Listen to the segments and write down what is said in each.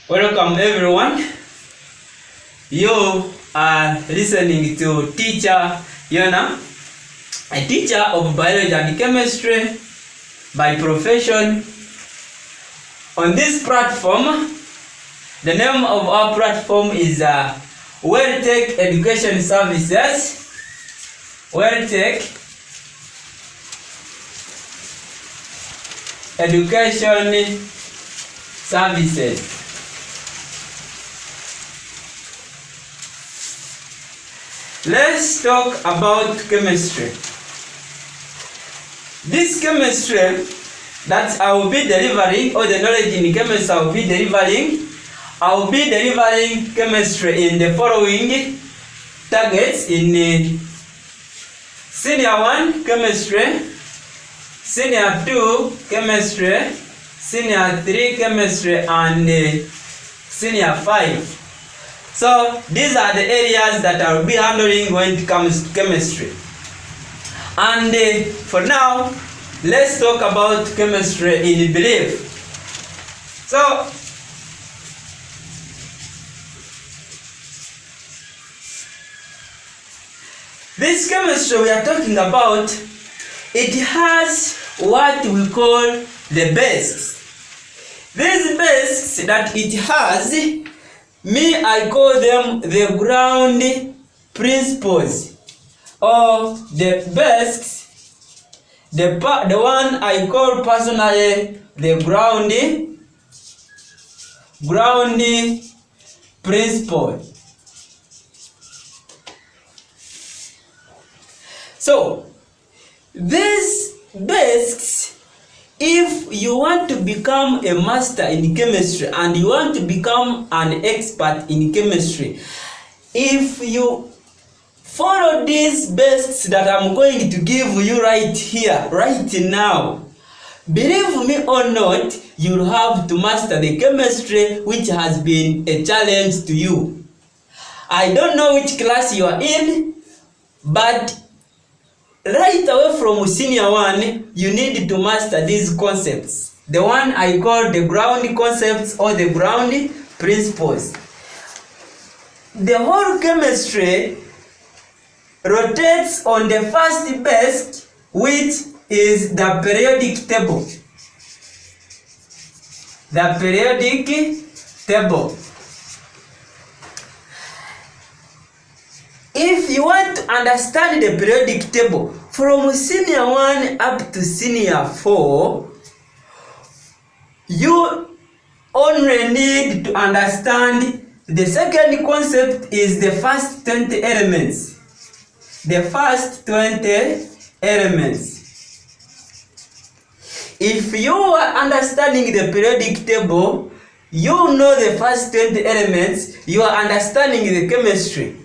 Welcome everyone. You are listening to Teacher Yona, a teacher of biology and chemistry by profession. On this platform, the name of our platform is WellTech Education Services. WellTech Education Services. Let's talk about chemistry. This chemistry that I will be delivering, or the knowledge in chemistry I will be delivering chemistry in the following targets: in Senior 1 Chemistry, Senior 2 Chemistry, Senior 3 Chemistry, and Senior 5. So these are the areas that I will be handling when it comes to chemistry. And for now, let's talk about chemistry in belief. So this chemistry we are talking about, it has what we call the basics. These basics that it has, I call them the ground principles, or the basics. The one I call personally the ground principle. So these basics, if you want to become a master in chemistry and you want to become an expert in chemistry, if you follow these basics that I'm going to give you right here, right now, believe me or not, you'll have to master the chemistry which has been a challenge to you. I don't know which class you are in, but right away from Senior 1, you need to master these concepts. The one I call the ground concepts or the ground principles. The whole chemistry rotates on the first basic, which is the periodic table. The periodic table. If you want to understand the periodic table from Senior 1 up to Senior 4, you only need to understand the second concept is the first 20 elements. The first 20 elements. If you are understanding the periodic table, you know the first 20 elements, you are understanding the chemistry.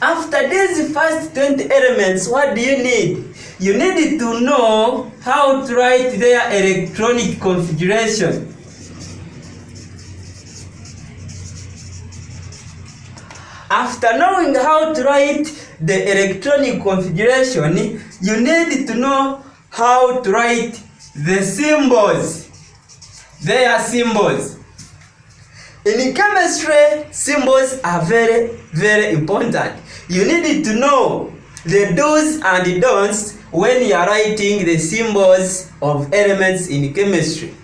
After these first 20 elements, what do you need? You need to know how to write their electronic configuration. After knowing how to write the electronic configuration, you need to know how to write the symbols. Their symbols. In chemistry, symbols are very, very important. You need to know the do's and don'ts when you are writing the symbols of elements in chemistry.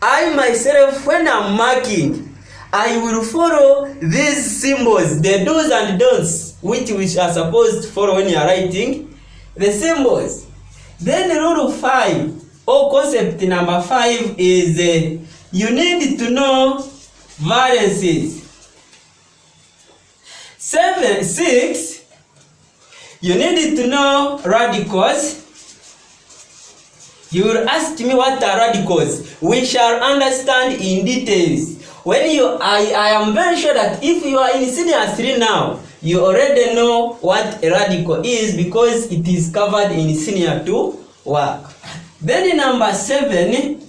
I myself, when I'm marking, I will follow these symbols, the do's and don'ts, which we are supposed to follow when you are writing the symbols. Then rule 5, or concept number 5 is you need to know valences. 6, you need to know radicals. You will ask me what are radicals. We shall understand in details. I am very sure that if you are in Senior 3 now, you already know what a radical is because it is covered in Senior 2 work. Then in number 7,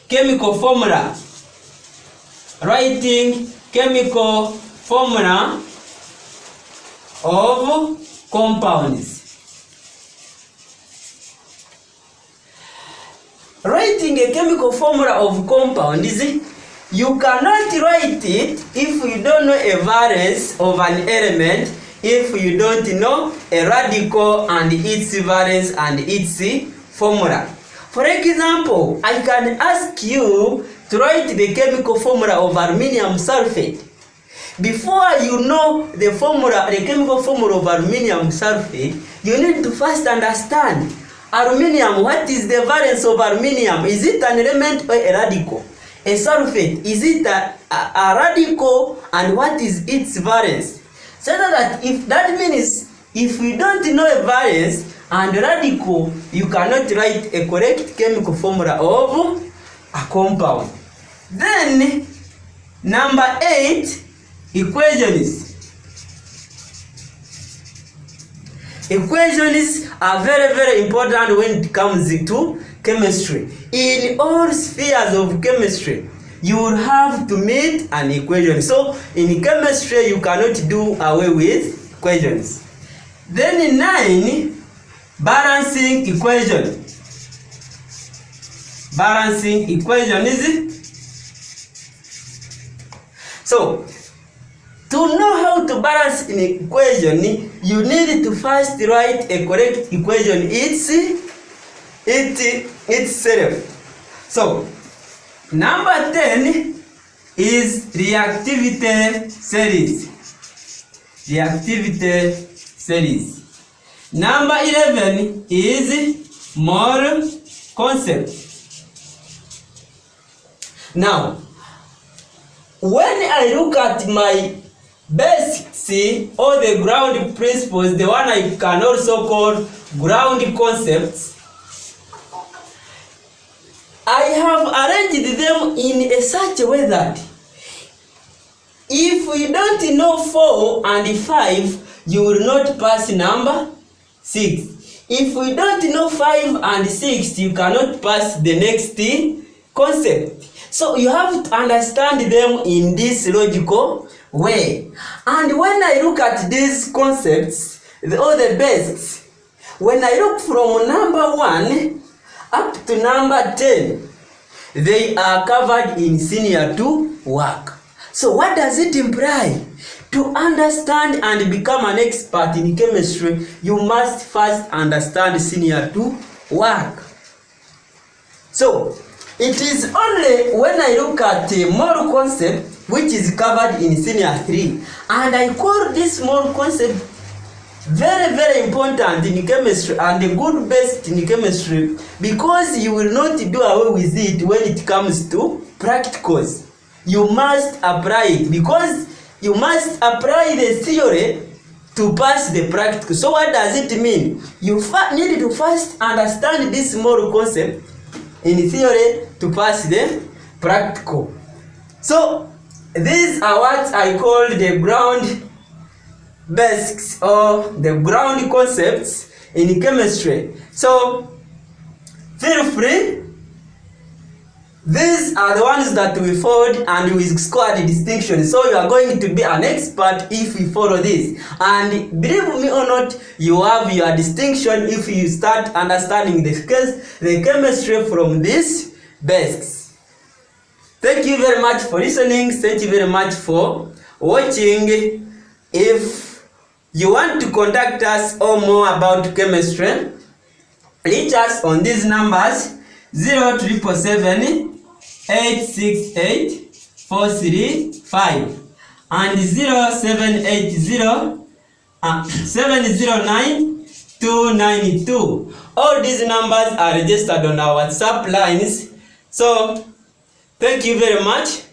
chemical formula. Writing chemical formula of compounds. Writing a chemical formula of compounds You cannot write it if you don't know a variance of an element, if you don't know a radical and its variance and its formula. For example, I can ask you to write the chemical formula of aluminium sulfate. Before you know the chemical formula of aluminium sulfate, you need to first understand aluminium. What is the valence of aluminium? Is it an element or a radical? A sulfate, is it a radical, and what is its valence? So that if that means if you don't know a valence and radical, you cannot write a correct chemical formula of a compound. Then number 8, equations. Equations are very, very important when it comes to chemistry. In all spheres of chemistry, you will have to meet an equation. So in chemistry, you cannot do away with equations. Then in 9, balancing equation. Balancing equation is so to know how to balance an equation, you need to first write a correct equation itself. So number 10 is reactivity series. Reactivity series. Number 11 is mole concept. Now, when I look at my basics or the ground principles, the one I can also call ground concepts, I have arranged them in a such a way that if you don't know 4 and 5, you will not pass number 6. If you don't know 5 and 6, you cannot pass the next concept. So you have to understand them in this logical way. And when I look at these concepts, all the basics, when I look from number 1 up to number 10, they are covered in senior 2 work. So what does it imply? To understand and become an expert in chemistry, you must first understand senior 2 work. So it is only when I look at a mole concept which is covered in senior 3, and I call this mole concept very, very important in chemistry and a good base in chemistry, because you will not do away with it when it comes to practicals. You must apply it, because you must apply the theory to pass the practical. So what does it mean? You need to first understand this mole concept in theory to pass the practical. So these are what I call the ground basics or the ground concepts in chemistry. So feel free. These are the ones that we followed and we scored distinction. So you are going to be an expert if you follow this. And believe me or not, you have your distinction if you start understanding the chemistry from these basics. Thank you very much for listening. Thank you very much for watching. If you want to contact us or more about chemistry, reach us on these numbers: 0777 868 435 and 0780 709 292. All these numbers are registered on our WhatsApp lines. So thank you very much.